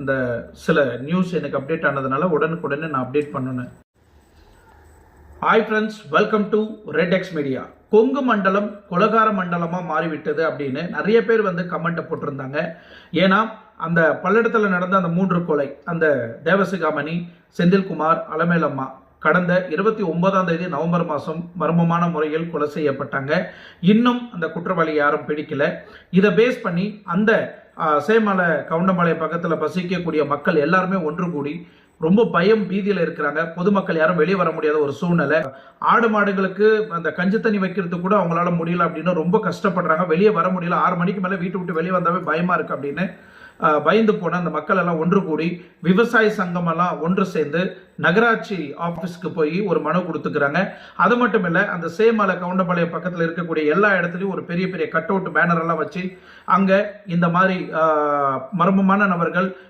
இந்த சில நியூஸ் எனக்கு அப்டேட் ஆனதுனால உடனுக்குடனே நான் அப்டேட் பண்ணணும். Hi friends, welcome to red X media. Kongu மண்டலம் கொலகார மண்டலமா மாறிவிட்டது அப்படின்னு நிறைய பேர் கமெண்ட்டை போட்டிருந்தாங்க. ஏன்னா அந்த பல்லடத்தில் நடந்த அந்த 3 கொலை, அந்த தேவசிகாமணி, செந்தில்குமார், அலமேலம்மா கடந்த 29ஆம் தேதி நவம்பர் மாதம் மர்மமான முறையில் கொலை செய்யப்பட்டாங்க. இன்னும் அந்த குற்றவாளி யாரும் பிடிக்கல. இதை பேஸ் பண்ணி அந்த சேமலை கவுண்டம்பாளையம் பக்கத்தில் வசிக்கக்கூடிய மக்கள் எல்லாருமே ஒன்று கூடி ரொம்ப பயம் பீதியில் இருக்கிறாங்க. பொதுமக்கள் யாரும் வெளியே வர முடியாத ஒரு சூழ்நிலை. ஆடு மாடுகளுக்கு அந்த கஞ்சி தண்ணி வைக்கிறதுக்கு கூட அவங்களால முடியல அப்படின்னு ரொம்ப கஷ்டப்படுறாங்க. வெளியே வர முடியல. 6 மணிக்கு மேலே வீட்டு விட்டு வெளியே வந்தாவே பயமா இருக்கு அப்படின்னு பயந்து போன அந்த மக்கள் எல்லாம் ஒன்று கூடி விவசாய சங்கம் எல்லாம் ஒன்று சேர்ந்து நகராட்சி ஆபீஸ்க்கு போய் ஒரு மனு கொடுத்துக்கிறாங்க. அது மட்டும் இல்ல, அந்த சேமலை கவுண்டம்பாளையம் பக்கத்தில் இருக்கக்கூடிய எல்லா இடத்துலையும் ஒரு பெரிய பெரிய கட் அவுட் பேனர் எல்லாம் வச்சு அங்க இந்த மாதிரி மர்மமான நபர்கள்